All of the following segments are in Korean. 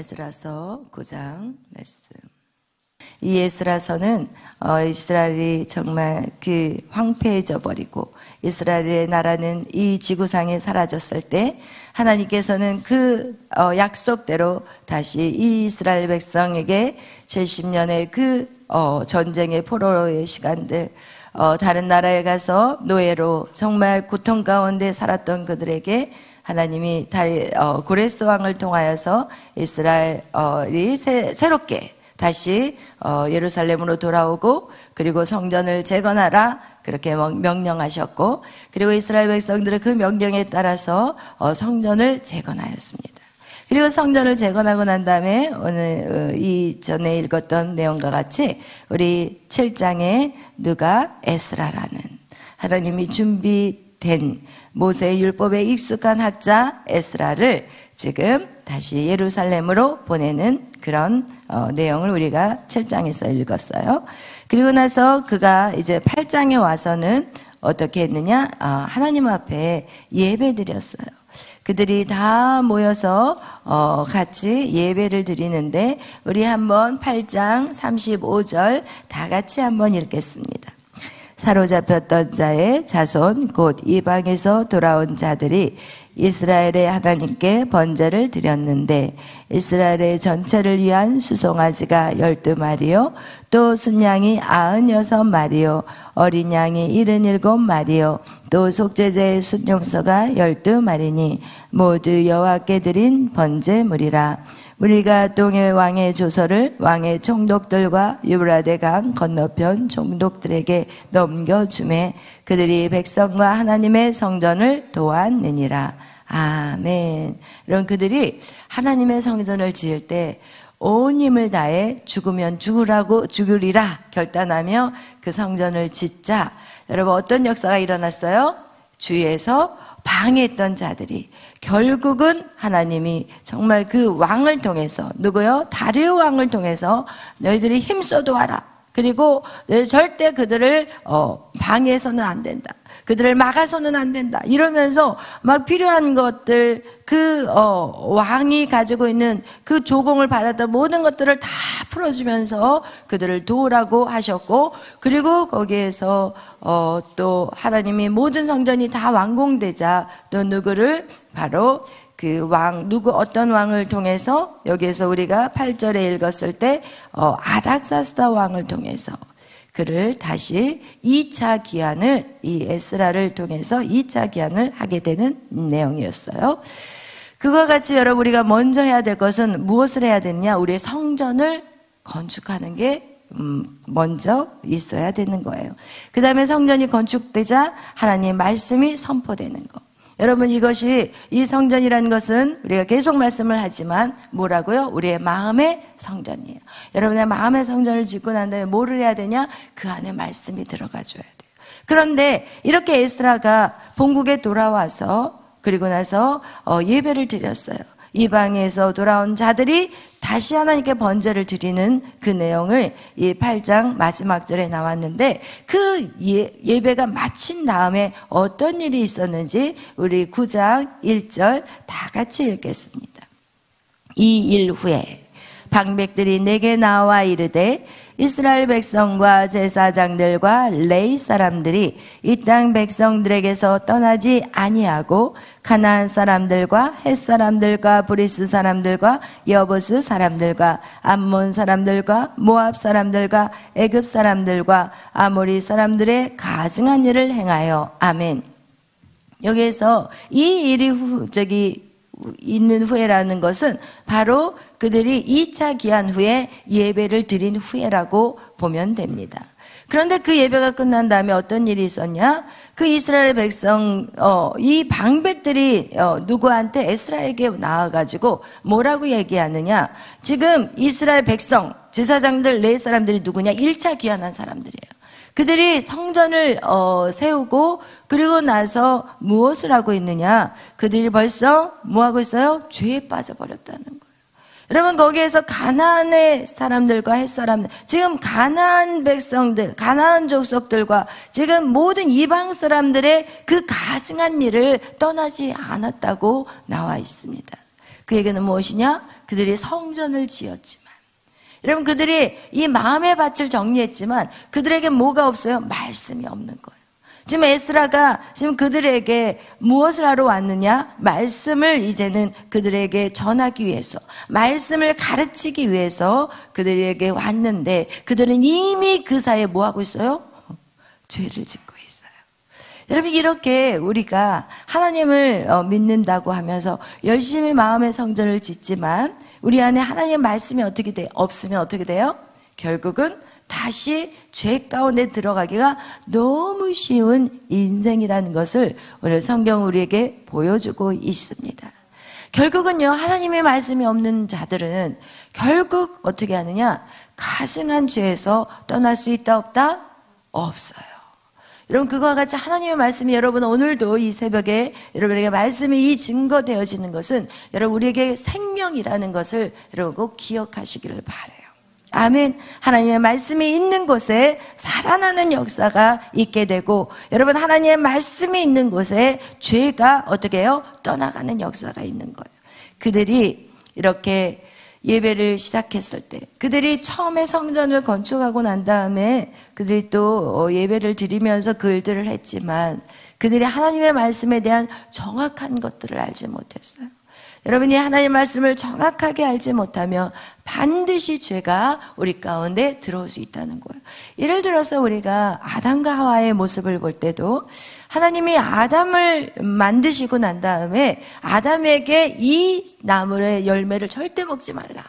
에스라서 9장 말씀. 이 에스라서는 이스라엘이 정말 그 황폐해져 버리고 이스라엘의 나라는 이 지구상에 사라졌을 때 하나님께서는 그 약속대로 다시 이 이스라엘 백성에게 70년의 그 전쟁의 포로의 시간들, 다른 나라에 가서 노예로 정말 고통 가운데 살았던 그들에게 하나님이 고레스 왕을 통하여서 이스라엘이 새롭게 다시 예루살렘으로 돌아오고, 그리고 성전을 재건하라 그렇게 명령하셨고, 그리고 이스라엘 백성들은 그 명령에 따라서 성전을 재건하였습니다. 그리고 성전을 재건하고 난 다음에 오늘 이전에 읽었던 내용과 같이 우리 7장에 누가 에스라라는 하나님이 준비된 모세의 율법에 익숙한 학자 에스라를 지금 다시 예루살렘으로 보내는 그런 내용을 우리가 7장에서 읽었어요. 그리고 나서 그가 이제 8장에 와서는 어떻게 했느냐? 하나님 앞에 예배 드렸어요. 그들이 다 모여서 같이 예배를 드리는데, 우리 한번 8장 35절 다 같이 한번 읽겠습니다. 사로잡혔던 자의 자손 곧 이방에서 돌아온 자들이 이스라엘의 하나님께 번제를 드렸는데, 이스라엘의 전체를 위한 수송아지가 12마리요 또 순양이 96마리요 어린 양이 77마리요 또 속죄제의 순염소가 12마리니 모두 여호와께 드린 번제물이라. 우리가 동해 왕의 조서를 왕의 총독들과 유브라데 강 건너편 총독들에게 넘겨주매 그들이 백성과 하나님의 성전을 도왔느니라. 아멘. 이런 그들이 하나님의 성전을 지을 때 온 힘을 다해 죽으면 죽으리라 결단하며 그 성전을 짓자. 여러분, 어떤 역사가 일어났어요? 주위에서 방해했던 자들이 결국은 하나님이 정말 그 왕을 통해서, 누구요? 다리오 왕을 통해서 너희들이 힘써도 와라. 그리고 절대 그들을 방해해서는 안 된다. 그들을 막아서는 안 된다. 이러면서 막 필요한 것들, 그 왕이 가지고 있는 그 조공을 받았던 모든 것들을 다 풀어주면서 그들을 도우라고 하셨고, 그리고 거기에서 또 하나님이 모든 성전이 다 완공되자 또 누구를, 바로 그 왕, 어떤 왕을 통해서, 여기에서 우리가 8절에 읽었을 때 아닥사스다 왕을 통해서 그를 다시 2차 기한을, 이 에스라를 통해서 2차 기한을 하게 되는 내용이었어요. 그와 같이 여러분, 우리가 먼저 해야 될 것은 무엇을 해야 되느냐? 우리의 성전을 건축하는 게 먼저 있어야 되는 거예요. 그 다음에 성전이 건축되자 하나님의 말씀이 선포되는 거. 여러분, 이 성전이라는 것은 우리가 계속 말씀을 하지만 뭐라고요? 우리의 마음의 성전이에요. 여러분의 마음의 성전을 짓고 난 다음에 뭐를 해야 되냐? 그 안에 말씀이 들어가 줘야 돼요. 그런데 이렇게 에스라가 본국에 돌아와서, 그리고 나서 예배를 드렸어요. 이방에서 돌아온 자들이 다시 하나님께 번제를 드리는 그 내용을 이 8장 마지막 절에 나왔는데, 그 예배가 마친 다음에 어떤 일이 있었는지 우리 9장 1절 다 같이 읽겠습니다. 이 일 후에 방백들이 내게 나와 이르되 이스라엘 백성과 제사장들과 레위 사람들이 이 땅 백성들에게서 떠나지 아니하고 가나안 사람들과 헷 사람들과 브리스 사람들과 여부스 사람들과 암몬 사람들과 모압 사람들과 애굽 사람들과 아모리 사람들의 가증한 일을 행하여. 아멘. 여기에서 이 일이 있는 후에라는 것은 바로 그들이 2차 기한 후에 예배를 드린 후에라고 보면 됩니다. 그런데 그 예배가 끝난 다음에 어떤 일이 있었냐? 그 이스라엘 백성, 이 방백들이 누구한테? 에스라에게 나와가지고 뭐라고 얘기하느냐? 지금 이스라엘 백성, 제사장들, 레위 사람들이 누구냐? 1차 귀환한 사람들이에요. 그들이 성전을 세우고 그리고 나서 무엇을 하고 있느냐? 그들이 벌써 뭐 하고 있어요? 죄에 빠져버렸다는 거예요. 여러분, 거기에서 가나안의 사람들과 헷 사람들, 지금 가나안 백성들, 가나안 족속들과 지금 모든 이방 사람들의 그 가증한 일을 떠나지 않았다고 나와 있습니다. 그 얘기는 무엇이냐? 그들이 성전을 지었지만, 여러분 그들이 이 마음의 밭을 정리했지만 그들에게 뭐가 없어요? 말씀이 없는 거예요. 지금 에스라가 지금 그들에게 무엇을 하러 왔느냐? 말씀을 이제는 그들에게 전하기 위해서, 말씀을 가르치기 위해서 그들에게 왔는데, 그들은 이미 그 사이에 뭐 하고 있어요? 죄를 짓고 있어요. 여러분 이렇게 우리가 하나님을 믿는다고 하면서 열심히 마음의 성전을 짓지만 우리 안에 하나님의 말씀이 어떻게 돼요? 없으면 어떻게 돼요? 결국은 다시 죄 가운데 들어가기가 너무 쉬운 인생이라는 것을 오늘 성경 우리에게 보여주고 있습니다. 결국은요, 하나님의 말씀이 없는 자들은 결국 어떻게 하느냐? 가증한 죄에서 떠날 수 있다 없다? 없어요. 여러분 그거와 같이 하나님의 말씀이 여러분 오늘도 이 새벽에 여러분에게 말씀이 이 증거되어지는 것은 여러분 우리에게 생명이라는 것을 여러분 꼭 기억하시기를 바라요. 아멘. 하나님의 말씀이 있는 곳에 살아나는 역사가 있게 되고, 여러분 하나님의 말씀이 있는 곳에 죄가 어떻게 해요? 떠나가는 역사가 있는 거예요. 그들이 이렇게 예배를 시작했을 때, 그들이 처음에 성전을 건축하고 난 다음에 그들이 또 예배를 드리면서 그 일들을 했지만 그들이 하나님의 말씀에 대한 정확한 것들을 알지 못했어요. 여러분이 하나님의 말씀을 정확하게 알지 못하면 반드시 죄가 우리 가운데 들어올 수 있다는 거예요. 예를 들어서 우리가 아담과 하와의 모습을 볼 때도 하나님이 아담을 만드시고 난 다음에 아담에게 이 나무의 열매를 절대 먹지 말라,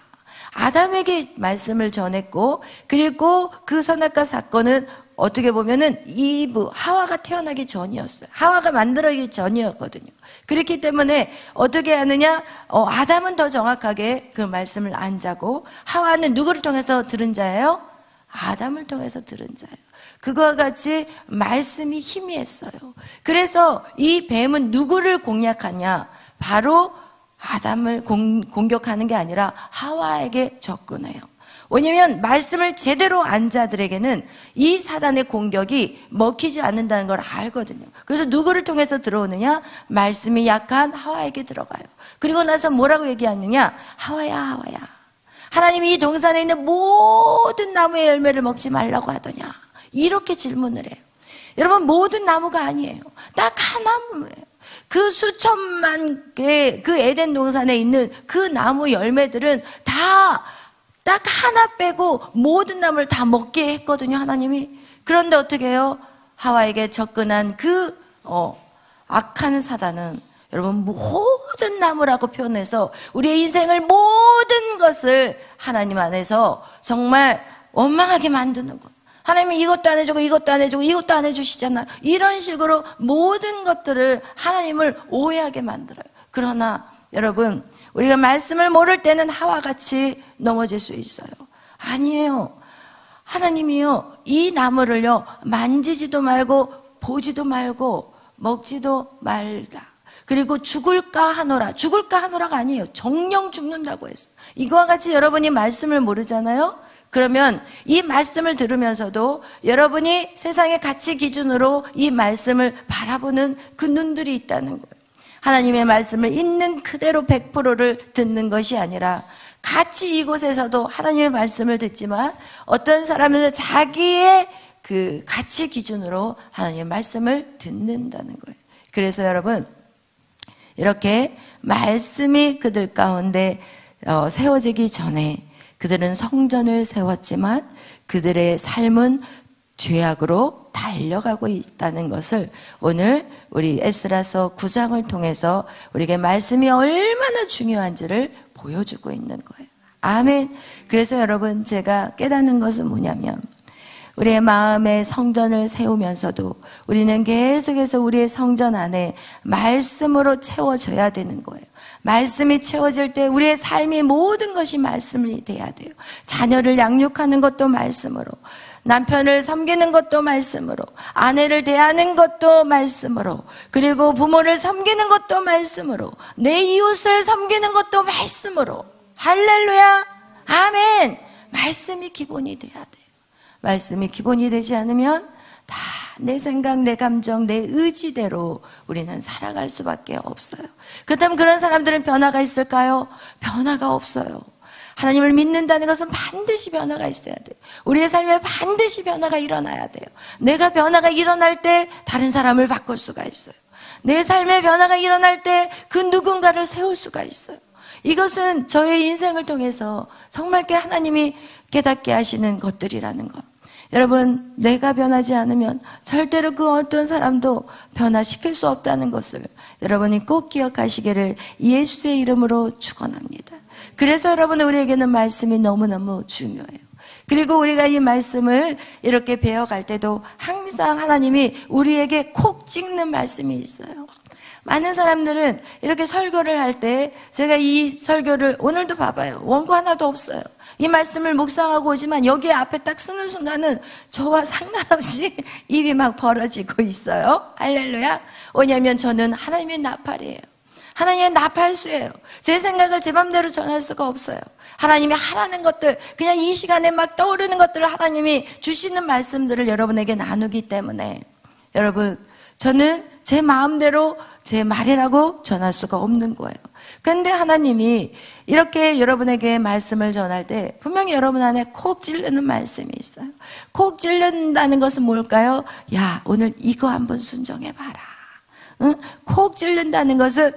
아담에게 말씀을 전했고, 그리고 그 선악과 사건은 어떻게 보면은 이브, 하와가 태어나기 전이었어요. 하와가 만들어지기 전이었거든요. 그렇기 때문에 어떻게 하느냐? 아담은 더 정확하게 그 말씀을 안 자고, 하와는 누구를 통해서 들은 자예요? 아담을 통해서 들은 자예요. 그거와 같이 말씀이 희미했어요. 그래서 이 뱀은 누구를 공략하냐? 바로 아담을 공격하는 게 아니라 하와에게 접근해요. 왜냐하면 말씀을 제대로 안 자들에게는 이 사단의 공격이 먹히지 않는다는 걸 알거든요. 그래서 누구를 통해서 들어오느냐? 말씀이 약한 하와에게 들어가요. 그리고 나서 뭐라고 얘기하느냐? 하와야, 하와야, 하나님이 이 동산에 있는 모든 나무의 열매를 먹지 말라고 하더냐? 이렇게 질문을 해요. 여러분 모든 나무가 아니에요. 딱 하나예요. 그 수천만 개의 그 에덴 동산에 있는 그 나무 열매들은 다 딱 하나 빼고 모든 나무를 다 먹게 했거든요, 하나님이. 그런데 어떻게 해요? 하와에게 접근한 그 악한 사단은 여러분 모든 나무라고 표현해서 우리의 인생을 모든 것을 하나님 안에서 정말 원망하게 만드는 거예요. 하나님이 이것도 안 해주고 이것도 안 해주고 이것도 안 해주시잖아요. 이런 식으로 모든 것들을 하나님을 오해하게 만들어요. 그러나 여러분 우리가 말씀을 모를 때는 하와같이 넘어질 수 있어요. 아니에요. 하나님이요, 이 나무를요 만지지도 말고 보지도 말고 먹지도 말라. 그리고 죽을까 하노라. 죽을까 하노라가 아니에요. 정령 죽는다고 했어요. 이거와 같이 여러분이 말씀을 모르잖아요. 그러면 이 말씀을 들으면서도 여러분이 세상의 가치 기준으로 이 말씀을 바라보는 그 눈들이 있다는 거예요. 하나님의 말씀을 있는 그대로 100%를 듣는 것이 아니라 같이 이곳에서도 하나님의 말씀을 듣지만 어떤 사람은 자기의 그 가치 기준으로 하나님의 말씀을 듣는다는 거예요. 그래서 여러분 이렇게 말씀이 그들 가운데 세워지기 전에 그들은 성전을 세웠지만 그들의 삶은 죄악으로 달려가고 있다는 것을 오늘 우리 에스라서 9장을 통해서 우리에게 말씀이 얼마나 중요한지를 보여주고 있는 거예요. 아멘. 그래서 여러분 제가 깨닫는 것은 뭐냐면 우리의 마음의 성전을 세우면서도 우리는 계속해서 우리의 성전 안에 말씀으로 채워져야 되는 거예요. 말씀이 채워질 때 우리의 삶이 모든 것이 말씀이 돼야 돼요. 자녀를 양육하는 것도 말씀으로, 남편을 섬기는 것도 말씀으로, 아내를 대하는 것도 말씀으로, 그리고 부모를 섬기는 것도 말씀으로, 내 이웃을 섬기는 것도 말씀으로. 할렐루야, 아멘. 말씀이 기본이 돼야 돼요. 말씀이 기본이 되지 않으면 다 내 생각, 내 감정, 내 의지대로 우리는 살아갈 수밖에 없어요. 그렇다면 그런 사람들은 변화가 있을까요? 변화가 없어요. 하나님을 믿는다는 것은 반드시 변화가 있어야 돼요. 우리의 삶에 반드시 변화가 일어나야 돼요. 내가 변화가 일어날 때 다른 사람을 바꿀 수가 있어요. 내 삶에 변화가 일어날 때 그 누군가를 세울 수가 있어요. 이것은 저의 인생을 통해서 정말 하나님이 깨닫게 하시는 것들이라는 것. 여러분, 내가 변하지 않으면 절대로 그 어떤 사람도 변화시킬 수 없다는 것을 여러분이 꼭 기억하시기를 예수의 이름으로 축원합니다. 그래서 여러분, 우리에게는 말씀이 너무너무 중요해요. 그리고 우리가 이 말씀을 이렇게 배워갈 때도 항상 하나님이 우리에게 콕 찍는 말씀이 있어요. 많은 사람들은 이렇게 설교를 할 때 제가 이 설교를 오늘도 봐봐요. 원고 하나도 없어요. 이 말씀을 묵상하고 오지만 여기 앞에 딱 쓰는 순간은 저와 상관없이 입이 막 벌어지고 있어요. 할렐루야. 왜냐하면 저는 하나님의 나팔이에요. 하나님의 나팔수예요. 제 생각을 제 맘대로 전할 수가 없어요. 하나님이 하라는 것들, 그냥 이 시간에 막 떠오르는 것들을 하나님이 주시는 말씀들을 여러분에게 나누기 때문에 여러분, 저는 제 마음대로 제 말이라고 전할 수가 없는 거예요. 그런데 하나님이 이렇게 여러분에게 말씀을 전할 때 분명히 여러분 안에 콕 찌르는 말씀이 있어요. 콕 찌른다는 것은 뭘까요? 야, 오늘 이거 한번 순종해봐라. 응? 콕 찌른다는 것은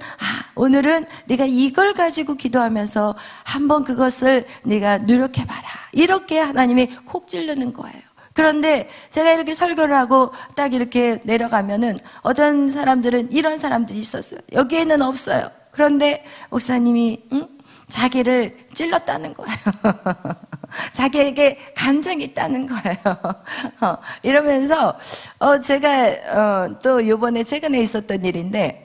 오늘은 네가 이걸 가지고 기도하면서 한번 그것을 네가 노력해봐라. 이렇게 하나님이 콕 찌르는 거예요. 그런데 제가 이렇게 설교를 하고 딱 이렇게 내려가면은 어떤 사람들은 이런 사람들이 있었어요. 여기에는 없어요. 그런데 목사님이 자기를 찔렀다는 거예요. 자기에게 감정이 있다는 거예요. 이러면서 제가 또 요번에 최근에 있었던 일인데,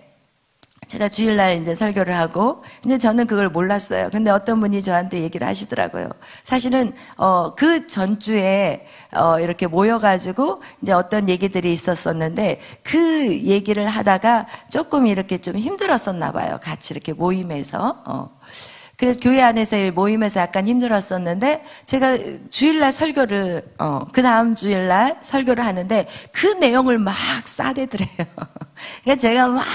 제가 주일날 이제 설교를 하고, 이제 저는 그걸 몰랐어요. 근데 어떤 분이 저한테 얘기를 하시더라고요. 사실은, 그 전주에, 이렇게 모여가지고, 이제 어떤 얘기들이 있었었는데, 그 얘기를 하다가 조금 이렇게 좀 힘들었었나 봐요. 같이 이렇게 모임에서. 그래서 교회 안에서 모임에서 약간 힘들었었는데, 제가 주일날 설교를, 그 다음 주일날 설교를 하는데, 그 내용을 막 싸대더래요. 그러니까 제가 막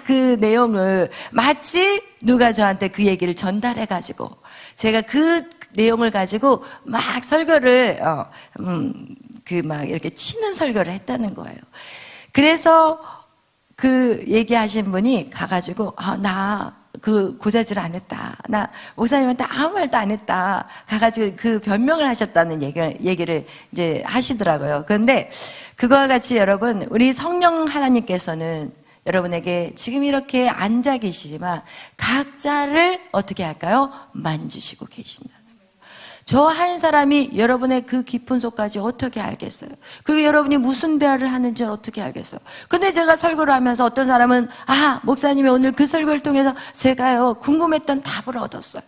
그 내용을 마치 누가 저한테 그 얘기를 전달해가지고, 제가 그 내용을 가지고 막 설교를, 막 이렇게 치는 설교를 했다는 거예요. 그래서 그 얘기하신 분이 가가지고, 고자질 안 했다. 나 목사님한테 아무 말도 안 했다. 가가지고 그 변명을 하셨다는 얘기를 이제 하시더라고요. 그런데 그거와 같이 여러분, 우리 성령 하나님께서는 여러분에게 지금 이렇게 앉아 계시지만 각자를 어떻게 할까요? 만지시고 계신다는 거예요. 저 한 사람이 여러분의 그 깊은 속까지 어떻게 알겠어요? 그리고 여러분이 무슨 대화를 하는지 어떻게 알겠어요? 근데 제가 설교를 하면서 어떤 사람은 목사님이 오늘 그 설교를 통해서 제가요 궁금했던 답을 얻었어요.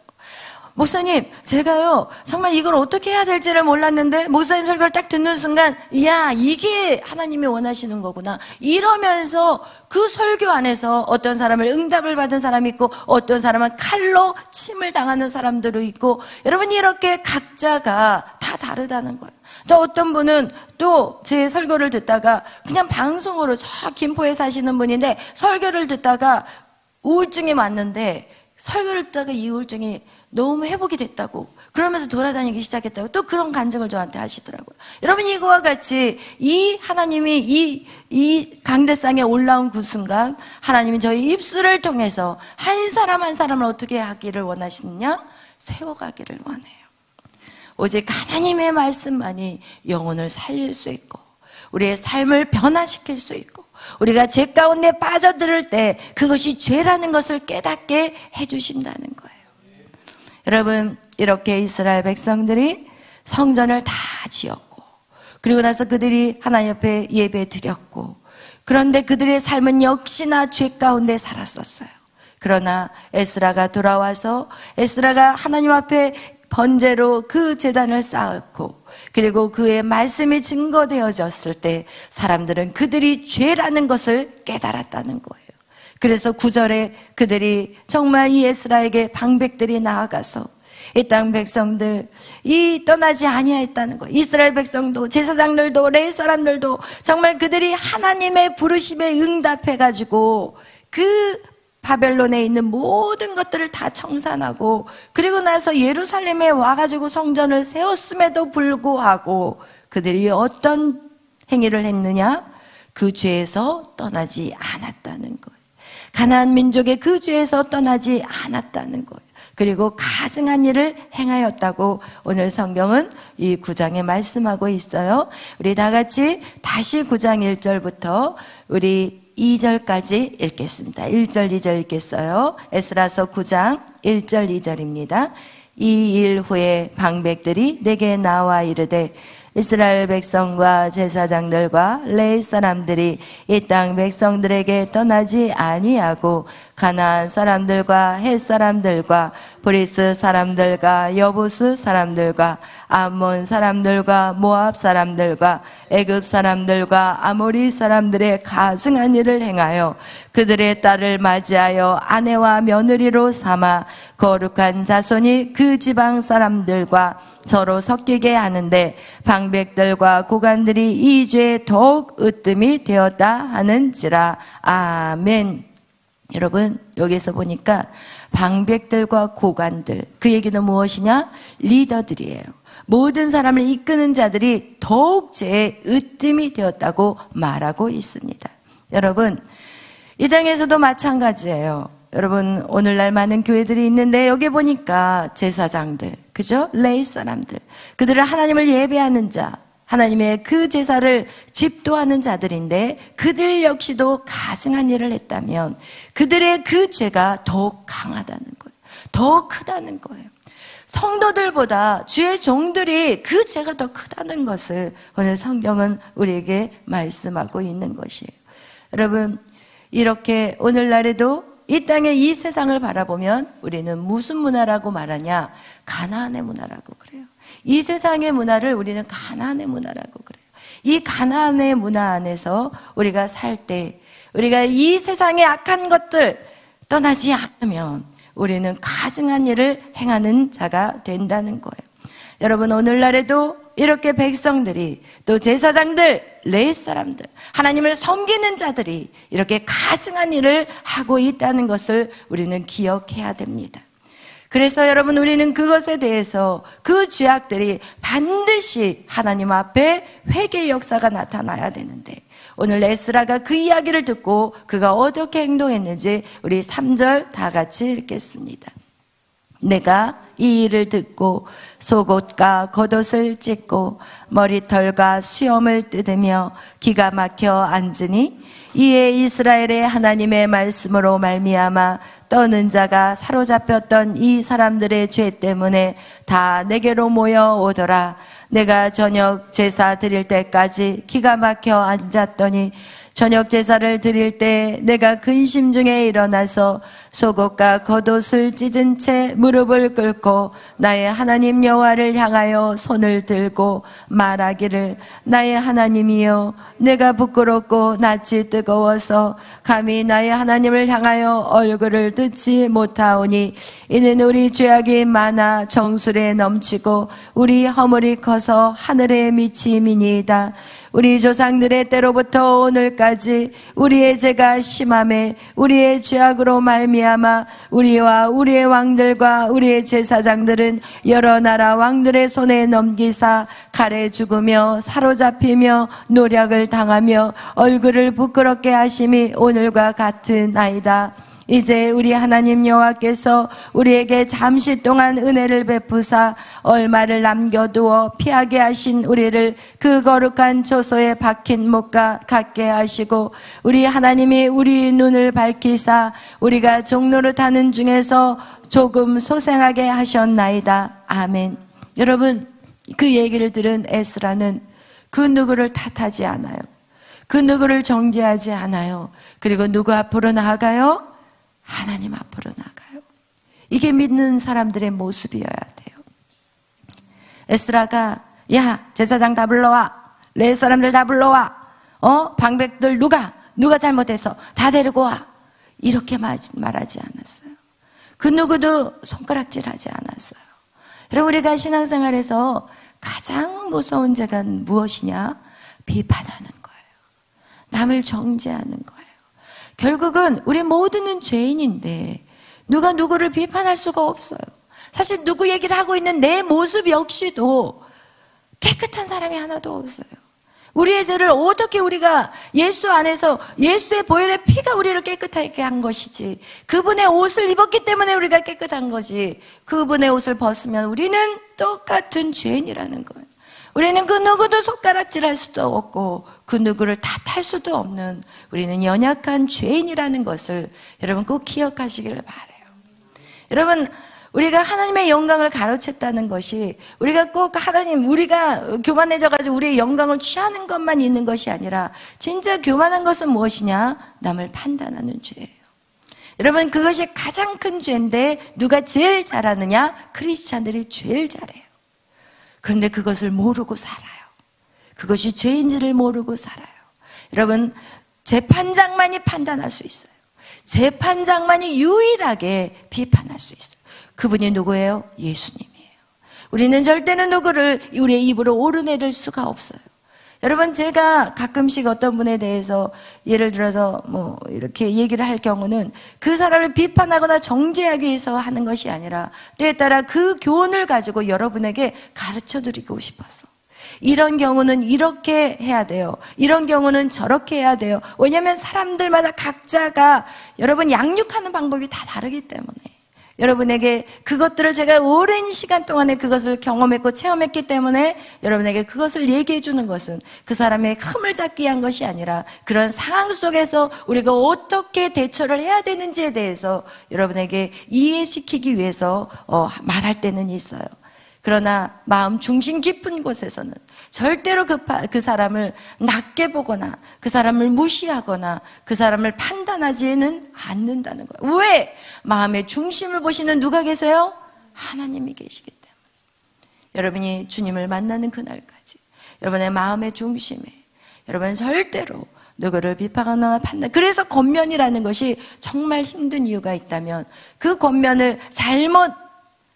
목사님, 제가요 정말 이걸 어떻게 해야 될지를 몰랐는데 목사님 설교를 딱 듣는 순간, 야, 이게 하나님이 원하시는 거구나. 이러면서 그 설교 안에서 어떤 사람을 응답을 받은 사람이 있고, 어떤 사람은 칼로 침을 당하는 사람들도 있고, 여러분 이렇게 각자가 다 다르다는 거예요. 또 어떤 분은 또 제 설교를 듣다가 그냥 방송으로 저 김포에 사시는 분인데 설교를 듣다가 우울증이 왔는데, 설교를 듣다가 이 우울증이 너무 회복이 됐다고, 그러면서 돌아다니기 시작했다고 또 그런 간증을 저한테 하시더라고요. 여러분, 이거와 같이 이 하나님이 이 강대상에 올라온 그 순간 하나님이 저희 입술을 통해서 한 사람 한 사람을 어떻게 하기를 원하시느냐? 세워가기를 원해요. 오직 하나님의 말씀만이 영혼을 살릴 수 있고 우리의 삶을 변화시킬 수 있고, 우리가 죄 가운데 빠져들 때 그것이 죄라는 것을 깨닫게 해주신다는 거예요. 여러분, 이렇게 이스라엘 백성들이 성전을 다 지었고, 그리고 나서 그들이 하나님 앞에 예배 드렸고, 그런데 그들의 삶은 역시나 죄 가운데 살았었어요. 그러나 에스라가 돌아와서 에스라가 하나님 앞에 번제로 그 제단을 쌓았고, 그리고 그의 말씀이 증거되어졌을 때 사람들은 그들이 죄라는 것을 깨달았다는 거예요. 그래서 9절에 그들이 정말 이 에스라에게 방백들이 나아가서 이 땅 백성들 이 떠나지 아니하였다는 거예요. 이스라엘 백성도 제사장들도 레위 사람들도 정말 그들이 하나님의 부르심에 응답해가지고 그 바벨론에 있는 모든 것들을 다 청산하고 그리고 나서 예루살렘에 와가지고 성전을 세웠음에도 불구하고 그들이 어떤 행위를 했느냐? 그 죄에서 떠나지 않았다는 거예요. 가나안 민족의 그 죄에서 떠나지 않았다는 거예요. 그리고 가증한 일을 행하였다고 오늘 성경은 이 9장에 말씀하고 있어요. 우리 다 같이 다시 9장 1절부터 우리 2절까지 읽겠습니다. 1절 2절 읽겠어요. 에스라서 9장 1절 2절입니다. 이 일 후에 방백들이 내게 나와 이르되 이스라엘 백성과 제사장들과 레위 사람들이 이 땅 백성들에게 떠나지 아니하고 가나안 사람들과 헷 사람들과 브리스 사람들과 여부스 사람들과 암몬 사람들과 모압 사람들과 애굽 사람들과 아모리 사람들의 가증한 일을 행하여 그들의 딸을 맞이하여 아내와 며느리로 삼아 거룩한 자손이 그 지방 사람들과 서로 섞이게 하는데 방백들과 고관들이 이 죄에 더욱 으뜸이 되었다 하는지라. 아멘. 여러분 여기서 보니까 방백들과 고관들, 그 얘기는 무엇이냐? 리더들이에요. 모든 사람을 이끄는 자들이 더욱 죄에 으뜸이 되었다고 말하고 있습니다. 여러분 이 땅에서도 마찬가지예요. 여러분 오늘날 많은 교회들이 있는데 여기 보니까 제사장들, 그죠? 레위 사람들, 그들은 하나님을 예배하는 자, 하나님의 그 제사를 집도하는 자들인데 그들 역시도 가증한 일을 했다면 그들의 그 죄가 더욱 강하다는 거예요. 더 크다는 거예요. 성도들보다 주의 종들이 그 죄가 더 크다는 것을 오늘 성경은 우리에게 말씀하고 있는 것이에요. 여러분 이렇게 오늘날에도 이 땅의 이 세상을 바라보면 우리는 무슨 문화라고 말하냐? 가나안의 문화라고 그래요. 이 세상의 문화를 우리는 가나안의 문화라고 그래요. 이 가나안의 문화 안에서 우리가 살 때 우리가 이 세상의 악한 것들 떠나지 않으면 우리는 가증한 일을 행하는 자가 된다는 거예요. 여러분 오늘날에도 이렇게 백성들이 또 제사장들, 레위 사람들, 하나님을 섬기는 자들이 이렇게 가증한 일을 하고 있다는 것을 우리는 기억해야 됩니다. 그래서 여러분 우리는 그것에 대해서 그 죄악들이 반드시 하나님 앞에 회개의 역사가 나타나야 되는데 오늘 에스라가 그 이야기를 듣고 그가 어떻게 행동했는지 우리 3절 다 같이 읽겠습니다. 내가 이 일을 듣고 속옷과 겉옷을 찢고 머리털과 수염을 뜯으며 기가 막혀 앉으니 이에 이스라엘의 하나님의 말씀으로 말미암아 떠는 자가 사로잡혔던 이 사람들의 죄 때문에 다 내게로 모여오더라. 내가 저녁 제사 드릴 때까지 기가 막혀 앉았더니 저녁 제사를 드릴 때 내가 근심 중에 일어나서 속옷과 겉옷을 찢은 채 무릎을 꿇고 나의 하나님 여호와를 향하여 손을 들고 말하기를 나의 하나님이여 내가 부끄럽고 낯이 뜨거워서 감히 나의 하나님을 향하여 얼굴을 듣지 못하오니 이는 우리 죄악이 많아 정수리에 넘치고 우리 허물이 커서 하늘에 미치미니이다. 우리 조상들의 때로부터 오늘까지 우리의 죄가 심함에 우리의 죄악으로 말미암아 우리와 우리의 왕들과 우리의 제사장들은 여러 나라 왕들의 손에 넘기사 칼에 죽으며 사로잡히며 노략을 당하며 얼굴을 부끄럽게 하심이 오늘과 같으나이다. 이제 우리 하나님 여호와께서 우리에게 잠시 동안 은혜를 베푸사 얼마를 남겨두어 피하게 하신 우리를 그 거룩한 조소에 박힌 못과 같게 하시고 우리 하나님이 우리 눈을 밝히사 우리가 종노릇 하는 중에서 조금 소생하게 하셨나이다. 아멘. 여러분 그 얘기를 들은 에스라는 그 누구를 탓하지 않아요. 그 누구를 정죄하지 않아요. 그리고 누구 앞으로 나아가요? 하나님 앞으로 나가요. 이게 믿는 사람들의 모습이어야 돼요. 에스라가 야 제사장 다 불러와, 레위 사람들 다 불러와, 방백들 누가 잘못해서 다 데리고 와, 이렇게 말하지 않았어요. 그 누구도 손가락질하지 않았어요. 여러분, 우리가 신앙생활에서 가장 무서운 죄가 무엇이냐? 비판하는 거예요. 남을 정죄하는 거예요. 결국은 우리 모두는 죄인인데 누가 누구를 비판할 수가 없어요. 사실 누구 얘기를 하고 있는 내 모습 역시도 깨끗한 사람이 하나도 없어요. 우리의 죄를 어떻게 우리가 예수 안에서 예수의 보혈의 피가 우리를 깨끗하게 한 것이지, 그분의 옷을 입었기 때문에 우리가 깨끗한 거지, 그분의 옷을 벗으면 우리는 똑같은 죄인이라는 거예요. 우리는 그 누구도 손가락질할 수도 없고 그 누구를 탓할 수도 없는, 우리는 연약한 죄인이라는 것을 여러분 꼭 기억하시기를 바라요. 여러분, 우리가 하나님의 영광을 가로챘다는 것이 우리가 꼭 하나님, 우리가 교만해져가지고 우리의 영광을 취하는 것만 있는 것이 아니라 진짜 교만한 것은 무엇이냐? 남을 판단하는 죄예요. 여러분, 그것이 가장 큰 죄인데 누가 제일 잘하느냐? 크리스찬들이 제일 잘해요. 그런데 그것을 모르고 살아요. 그것이 죄인지를 모르고 살아요. 여러분, 재판장만이 판단할 수 있어요. 재판장만이 유일하게 비판할 수 있어요. 그분이 누구예요? 예수님이에요. 우리는 절대는 누구를 우리의 입으로 오르내릴 수가 없어요. 여러분, 제가 가끔씩 어떤 분에 대해서 예를 들어서 뭐 이렇게 얘기를 할 경우는 그 사람을 비판하거나 정죄하기 위해서 하는 것이 아니라 때에 따라 그 교훈을 가지고 여러분에게 가르쳐 드리고 싶어서, 이런 경우는 이렇게 해야 돼요, 이런 경우는 저렇게 해야 돼요. 왜냐하면 사람들마다 각자가 여러분 양육하는 방법이 다 다르기 때문에 여러분에게 그것들을 제가 오랜 시간 동안에 그것을 경험했고 체험했기 때문에 여러분에게 그것을 얘기해 주는 것은 그 사람의 흠을 잡기 위한 것이 아니라 그런 상황 속에서 우리가 어떻게 대처를 해야 되는지에 대해서 여러분에게 이해시키기 위해서 말할 때는 있어요. 그러나 마음 중심 깊은 곳에서는 절대로 그 사람을 낮게 보거나 그 사람을 무시하거나 그 사람을 판단하지는 않는다는 거예요. 왜? 마음의 중심을 보시는 누가 계세요? 하나님이 계시기 때문에. 여러분이 주님을 만나는 그날까지 여러분의 마음의 중심에 여러분 절대로 누구를 비판하거나 판단, 그래서 권면이라는 것이 정말 힘든 이유가 있다면 그 권면을 잘못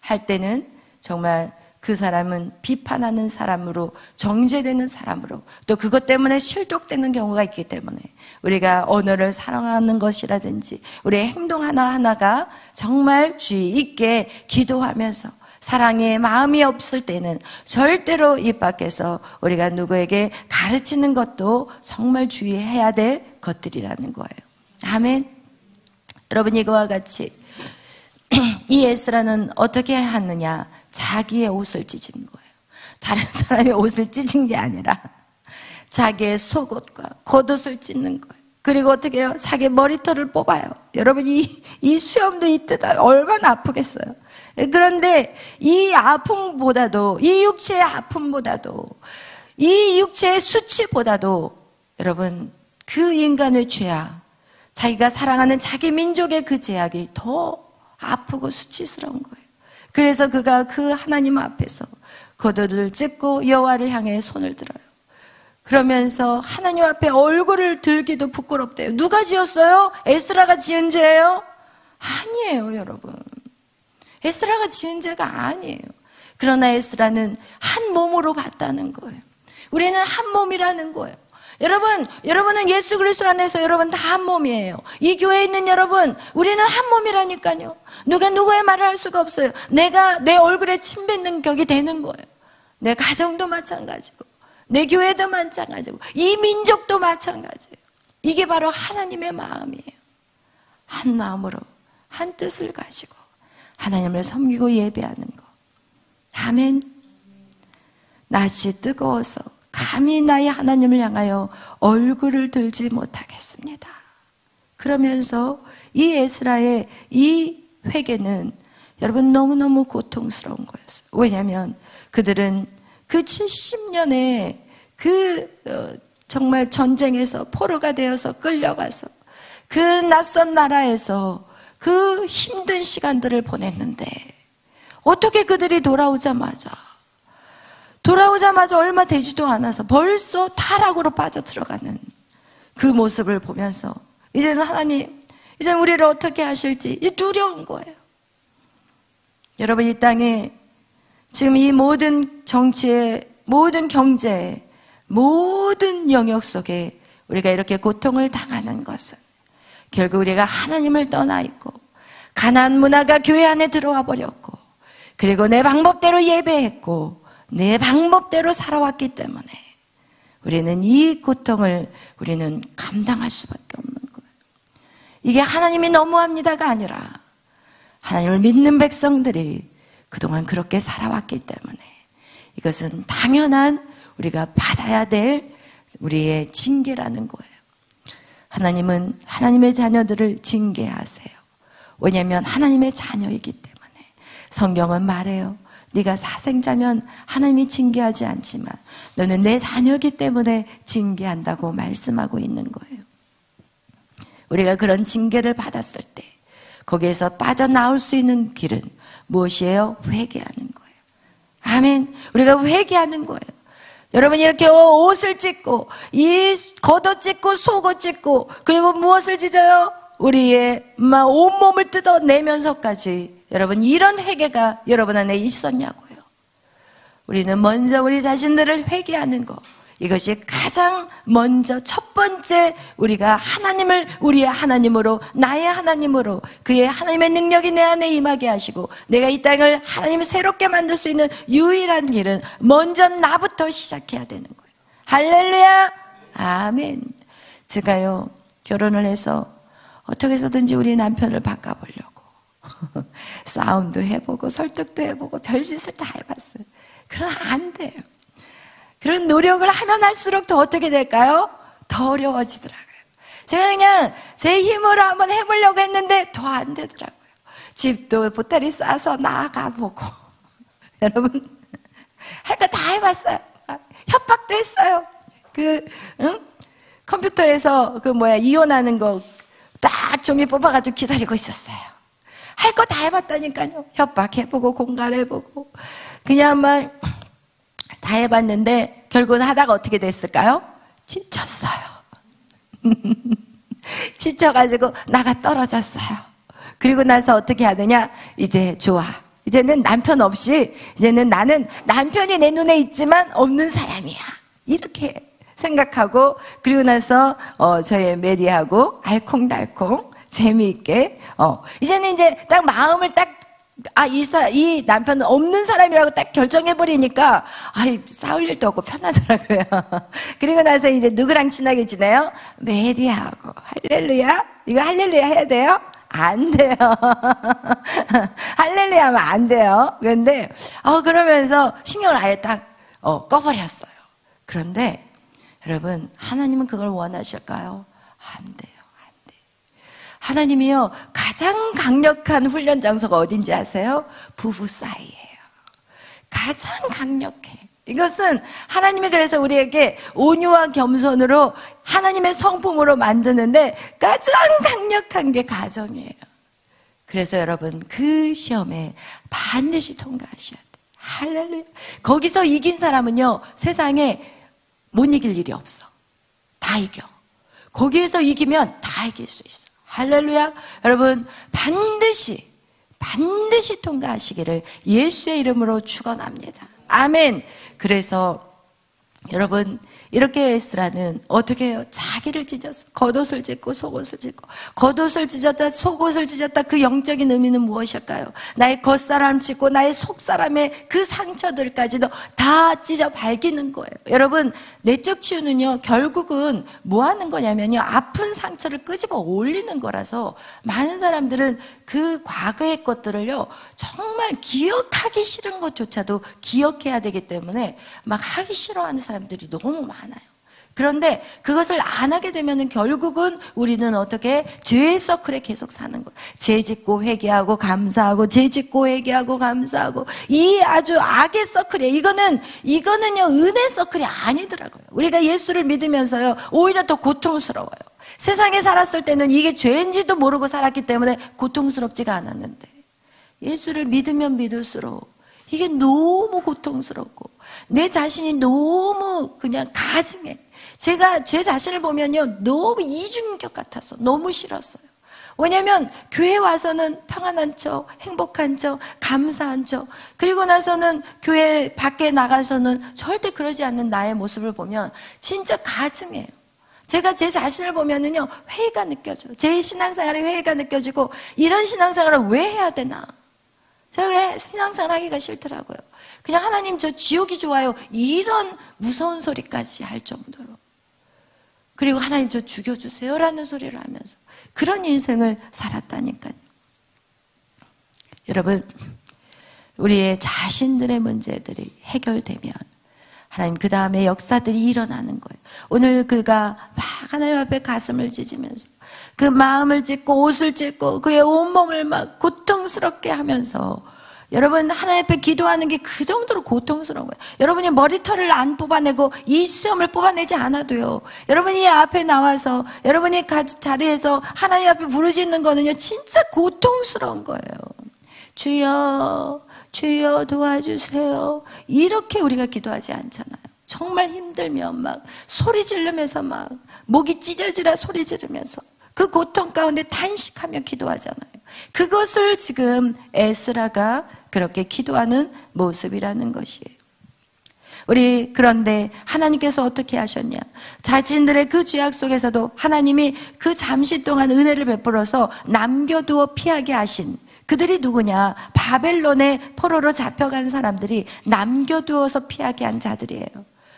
할 때는 정말 그 사람은 비판하는 사람으로, 정죄되는 사람으로, 또 그것 때문에 실족되는 경우가 있기 때문에 우리가 언어를 사랑하는 것이라든지 우리의 행동 하나하나가 정말 주의 있게 기도하면서 사랑의 마음이 없을 때는 절대로 입 밖에서 우리가 누구에게 가르치는 것도 정말 주의해야 될 것들이라는 거예요. 아멘. 여러분, 이거와 같이 이 에스라는 어떻게 하느냐? 자기의 옷을 찢은 거예요. 다른 사람의 옷을 찢은 게 아니라 자기의 속옷과 겉옷을 찢는 거예요. 그리고 어떻게 해요? 자기 머리털을 뽑아요. 여러분, 이 수염도 이때다 얼마나 아프겠어요. 그런데 이 아픔보다도, 이 육체의 아픔보다도, 이 육체의 수치보다도 여러분, 그 인간의 죄악, 자기가 사랑하는 자기 민족의 그 죄악이 더 아프고 수치스러운 거예요. 그래서 그가 그 하나님 앞에서 겉옷을 찢고 여호와를 향해 손을 들어요. 그러면서 하나님 앞에 얼굴을 들기도 부끄럽대요. 누가 지었어요? 에스라가 지은 죄예요? 아니에요, 여러분. 에스라가 지은 죄가 아니에요. 그러나 에스라는 한 몸으로 봤다는 거예요. 우리는 한 몸이라는 거예요. 여러분은 예수 그리스도 안에서 여러분 다 한 몸이에요. 이 교회에 있는 여러분, 우리는 한 몸이라니까요. 누가 누구의 말을 할 수가 없어요. 내가 내 얼굴에 침 뱉는 격이 되는 거예요. 내 가정도 마찬가지고, 내 교회도 마찬가지고, 이 민족도 마찬가지예요. 이게 바로 하나님의 마음이에요. 한 마음으로 한 뜻을 가지고 하나님을 섬기고 예배하는 거. 아멘. 낯이 뜨거워서 감히 나의 하나님을 향하여 얼굴을 들지 못하겠습니다. 그러면서 이 에스라의 이 회개는 여러분 너무너무 고통스러운 거였어요. 왜냐하면 그들은 그 70년의 정말 전쟁에서 포로가 되어서 끌려가서 그 낯선 나라에서 그 힘든 시간들을 보냈는데 어떻게 그들이 돌아오자마자 얼마 되지도 않아서 벌써 타락으로 빠져 들어가는 그 모습을 보면서 이제는 하나님, 이제는 우리를 어떻게 하실지 두려운 거예요. 여러분, 이 땅에 지금 이 모든 정치의, 모든 경제의, 모든 영역 속에 우리가 이렇게 고통을 당하는 것은 결국 우리가 하나님을 떠나 있고 가나안 문화가 교회 안에 들어와 버렸고, 그리고 내 방법대로 예배했고 내 방법대로 살아왔기 때문에 우리는 이 고통을 우리는 감당할 수밖에 없는 거예요. 이게 하나님이 너무합니다가 아니라 하나님을 믿는 백성들이 그동안 그렇게 살아왔기 때문에 이것은 당연한 우리가 받아야 될 우리의 징계라는 거예요. 하나님은 하나님의 자녀들을 징계하세요. 왜냐하면 하나님의 자녀이기 때문에. 성경은 말해요. 네가 사생자면 하나님이 징계하지 않지만 너는 내 자녀이기 때문에 징계한다고 말씀하고 있는 거예요. 우리가 그런 징계를 받았을 때 거기에서 빠져나올 수 있는 길은 무엇이에요? 회개하는 거예요. 아멘. 우리가 회개하는 거예요. 여러분, 이렇게 옷을 찢고 이 겉옷 찢고 속옷 찢고 그리고 무엇을 찢어요? 우리의 온몸을 뜯어내면서까지 여러분, 이런 회개가 여러분 안에 있었냐고요. 우리는 먼저 우리 자신들을 회개하는 것, 이것이 가장 먼저 첫 번째 우리가 하나님을 우리의 하나님으로, 나의 하나님으로, 그의 하나님의 능력이 내 안에 임하게 하시고 내가 이 땅을 하나님이 새롭게 만들 수 있는 유일한 길은 먼저 나부터 시작해야 되는 거예요. 할렐루야. 아멘. 제가요, 결혼을 해서 어떻게 해서든지 우리 남편을 바꿔보려고 싸움도 해보고 설득도 해보고 별짓을 다 해봤어요. 그러나 안 돼요. 그런 노력을 하면 할수록 더 어떻게 될까요? 더 어려워지더라고요. 제가 그냥 제 힘으로 한번 해보려고 했는데 더 안 되더라고요. 집도 보따리 싸서 나가보고 여러분, 할 거 다 해봤어요. 협박도 했어요. 컴퓨터에서 이혼하는 거 딱 종이 뽑아가지고 기다리고 있었어요. 할 거 다 해봤다니까요. 협박해보고 공갈해보고 그냥 막 다 해봤는데 결국은 하다가 어떻게 됐을까요? 지쳤어요. 지쳐가지고 나가 떨어졌어요. 그리고 나서 어떻게 하느냐? 이제 좋아. 이제는 남편 없이 이제는 나는 남편이 내 눈에 있지만 없는 사람이야. 이렇게 생각하고, 그리고 나서 저희 메리하고 알콩달콩 재미있게 이제는 이제 딱 마음을 딱 이 남편은 없는 사람이라고 딱 결정해버리니까 싸울 일도 없고 편하더라고요. 그리고 나서 이제 누구랑 친하게 지내요? 메리하고. 할렐루야? 이거 할렐루야 해야 돼요? 안 돼요. 할렐루야 하면 안 돼요. 그런데 그러면서 신경을 아예 딱 꺼버렸어요. 그런데 여러분, 하나님은 그걸 원하실까요? 안 돼요. 하나님이요, 가장 강력한 훈련 장소가 어딘지 아세요? 부부 사이예요. 가장 강력해. 이것은 하나님이 그래서 우리에게 온유와 겸손으로 하나님의 성품으로 만드는데 가장 강력한 게 가정이에요. 그래서 여러분, 그 시험에 반드시 통과하셔야 돼요. 할렐루야. 거기서 이긴 사람은요, 세상에 못 이길 일이 없어. 다 이겨. 거기에서 이기면 다 이길 수 있어. 할렐루야. 여러분, 반드시 통과하시기를 예수의 이름으로 축원합니다. 아멘. 그래서 여러분, 이렇게 에스라는 어떻게 해요? 자기를 찢었어. 겉옷을 찢고 속옷을 찢고. 겉옷을 찢었다, 속옷을 찢었다. 그 영적인 의미는 무엇일까요? 나의 겉사람 찢고 나의 속사람의 그 상처들까지도 다 찢어 밝히는 거예요. 여러분, 내적 치유는요, 결국은 뭐 하는 거냐면요, 아픈 상처를 끄집어 올리는 거라서 많은 사람들은 그 과거의 것들을요, 정말 기억하기 싫은 것조차도 기억해야 되기 때문에 막 하기 싫어하는 사람들이 너무 많아요. 그런데 그것을 안 하게 되면 결국은 우리는 어떻게? 죄의 서클에 계속 사는 거예요. 죄 짓고 회개하고 감사하고, 죄 짓고 회개하고 감사하고, 이 아주 악의 서클이에요. 이거는요, 은혜 서클이 아니더라고요. 우리가 예수를 믿으면서요, 오히려 더 고통스러워요. 세상에 살았을 때는 이게 죄인지도 모르고 살았기 때문에 고통스럽지가 않았는데, 예수를 믿으면 믿을수록 이게 너무 고통스럽고 내 자신이 너무 그냥 가증해. 제가 제 자신을 보면요, 너무 이중인격 같아서 너무 싫었어요. 왜냐하면 교회 와서는 평안한 척, 행복한 척, 감사한 척, 그리고 나서는 교회 밖에 나가서는 절대 그러지 않는 나의 모습을 보면 진짜 가증해요. 제가 제 자신을 보면은요, 회의가 느껴져요. 제 신앙생활에 회의가 느껴지고, 이런 신앙생활을 왜 해야 되나? 제가 신앙생활 하기가 싫더라고요. 그냥 하나님 저 지옥이 좋아요, 이런 무서운 소리까지 할 정도로. 그리고 하나님 저 죽여주세요 라는 소리를 하면서 그런 인생을 살았다니까요. 여러분, 우리의 자신들의 문제들이 해결되면 하나님 그 다음에 역사들이 일어나는 거예요. 오늘 그가 막 하나님 앞에 가슴을 찢으면서 그 마음을 찢고 옷을 찢고 그의 온몸을 막 고통스럽게 하면서, 여러분 하나님 앞에 기도하는 게 그 정도로 고통스러운 거예요. 여러분이 머리털을 안 뽑아내고 이 수염을 뽑아내지 않아도요, 여러분이 앞에 나와서 여러분이 자리에서 하나님 앞에 부르짖는 거는요 진짜 고통스러운 거예요. 주여 주여 도와주세요, 이렇게 우리가 기도하지 않잖아요. 정말 힘들면 막 소리 지르면서 막 목이 찢어지라 소리 지르면서 그 고통 가운데 탄식하며 기도하잖아요. 그것을 지금 에스라가 그렇게 기도하는 모습이라는 것이에요. 우리 그런데 하나님께서 어떻게 하셨냐? 자신들의 그 죄악 속에서도 하나님이 그 잠시 동안 은혜를 베풀어서 남겨두어 피하게 하신 그들이 누구냐? 바벨론의 포로로 잡혀간 사람들이 남겨두어서 피하게 한 자들이에요.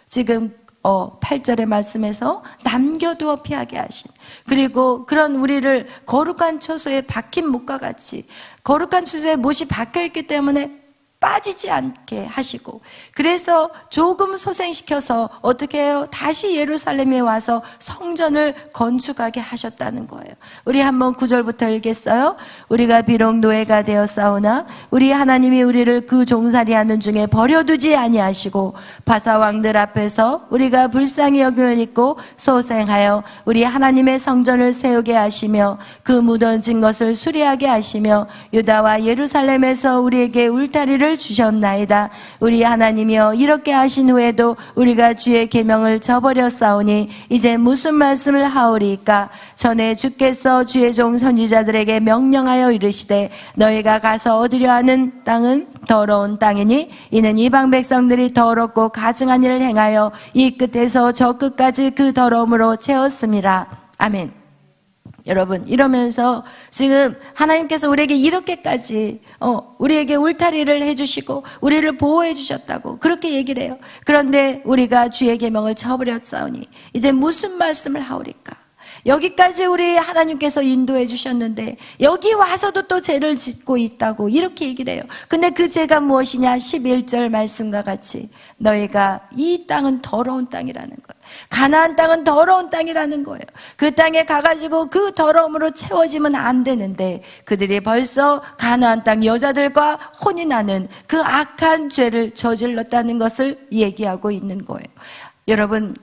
지금 8절의 말씀에서 남겨두어 피하게 하신, 그리고 그런 우리를 거룩한 처소에 박힌 못과 같이 거룩한 처소에 못이 박혀있기 때문에 빠지지 않게 하시고, 그래서 조금 소생시켜서 어떻게 해요? 다시 예루살렘에 와서 성전을 건축하게 하셨다는 거예요. 우리 한번 9절부터 읽겠어요. 우리가 비록 노예가 되었사오나 우리 하나님이 우리를 그 종살이하는 중에 버려두지 아니하시고 바사왕들 앞에서 우리가 불쌍히 여김을 입고 소생하여 우리 하나님의 성전을 세우게 하시며 그 무너진 것을 수리하게 하시며 유다와 예루살렘에서 우리에게 울타리를 주셨나이다. 우리 하나님이여, 이렇게 하신 후에도 우리가 주의 계명을 저버렸사오니 이제 무슨 말씀을 하오리까? 전에 주께서 주의 종 선지자들에게 명령하여 이르시되 너희가 가서 얻으려 하는 땅은 더러운 땅이니 이는 이방 백성들이 더럽고 가증한 일을 행하여 이 끝에서 저 끝까지 그 더러움으로 채웠음이라. 아멘. 여러분, 이러면서 지금 하나님께서 우리에게 이렇게까지 우리에게 울타리를 해주시고 우리를 보호해 주셨다고 그렇게 얘기를 해요. 그런데 우리가 주의 계명을 저버렸사오니 이제 무슨 말씀을 하오리까? 여기까지 우리 하나님께서 인도해 주셨는데 여기 와서도 또 죄를 짓고 있다고 이렇게 얘기를 해요. 근데 그 죄가 무엇이냐? 11절 말씀과 같이 너희가 이 땅은 더러운 땅이라는 거예요. 가나안 땅은 더러운 땅이라는 거예요. 그 땅에 가가지고 그 더러움으로 채워지면 안 되는데 그들이 벌써 가나안 땅 여자들과 혼이 나는 그 악한 죄를 저질렀다는 것을 얘기하고 있는 거예요. 여러분,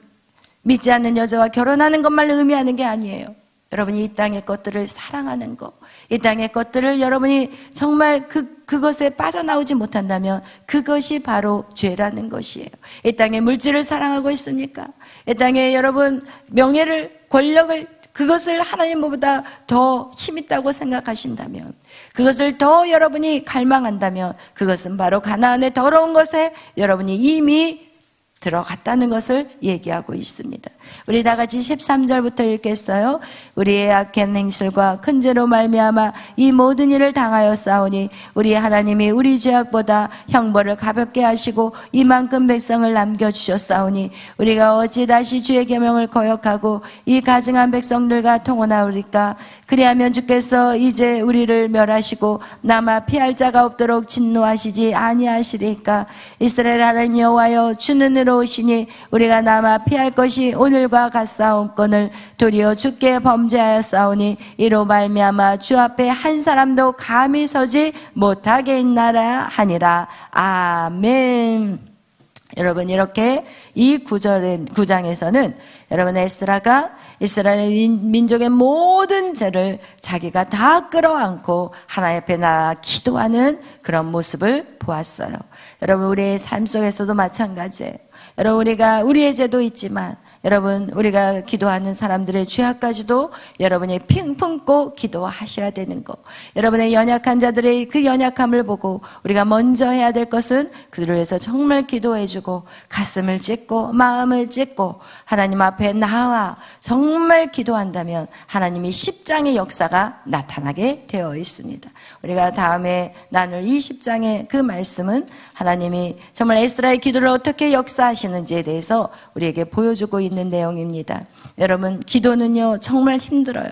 믿지 않는 여자와 결혼하는 것만 의미하는 게 아니에요. 여러분이 이 땅의 것들을 사랑하는 것, 이 땅의 것들을 여러분이 정말 그것에 빠져나오지 못한다면 그것이 바로 죄라는 것이에요. 이 땅의 물질을 사랑하고 있으니까, 이 땅에 여러분 명예를, 권력을, 그것을 하나님보다 더 힘있다고 생각하신다면, 그것을 더 여러분이 갈망한다면 그것은 바로 가나안의 더러운 것에 여러분이 이미 들어갔다는 것을 얘기하고 있습니다. 우리 다 같이 13절부터 읽겠어요. 우리의 악한 행실과 큰 죄로 말미암아 이 모든 일을 당하였사오니 우리 하나님이 우리 죄악보다 형벌을 가볍게 하시고 이만큼 백성을 남겨주셨사오니 우리가 어찌 다시 주의 계명을 거역하고 이 가증한 백성들과 통혼하오리까? 그리하면 주께서 이제 우리를 멸하시고 남아 피할 자가 없도록 진노하시지 아니하시리까? 이스라엘 하나님 여호와여, 주는 의로우시니 우리가 남아 피할 것이 오늘과 같사옵거늘 도리어 주께 범죄하였사오니 이로 말미암아 주 앞에 한 사람도 감히 서지 못하게 있나라 하니라. 아멘. 여러분, 이렇게 이 9장에서는 여러분 에스라가 이스라엘 민족의 모든 죄를 자기가 다 끌어안고 하나님 앞에 나아 기도하는 그런 모습을 보았어요. 여러분, 우리의 삶 속에서도 마찬가지예요. 여러분, 우리가 우리의 죄도 있지만 여러분, 우리가 기도하는 사람들의 죄악까지도 여러분이 품고 기도하셔야 되는 거. 여러분의 연약한 자들의 그 연약함을 보고 우리가 먼저 해야 될 것은 그들을 위해서 정말 기도해주고 가슴을 찢고 마음을 찢고 하나님 앞에 나와 정말 기도한다면 하나님이 십장의 역사가 나타나게 되어 있습니다. 우리가 다음에 나눌 이 십장의 그 말씀은 하나님이 정말 에스라의 기도를 어떻게 역사하시는지에 대해서 우리에게 보여주고 있는 내용입니다. 여러분, 기도는요 정말 힘들어요.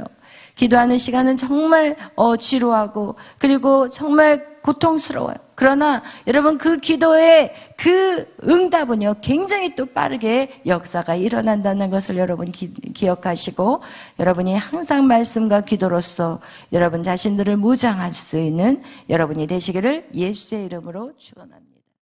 기도하는 시간은 정말 지루하고 그리고 정말 고통스러워요. 그러나 여러분, 그 기도의 그 응답은요 굉장히 또 빠르게 역사가 일어난다는 것을 여러분 기억하시고, 여러분이 항상 말씀과 기도로서 여러분 자신들을 무장할 수 있는 여러분이 되시기를 예수의 이름으로 축원합니다.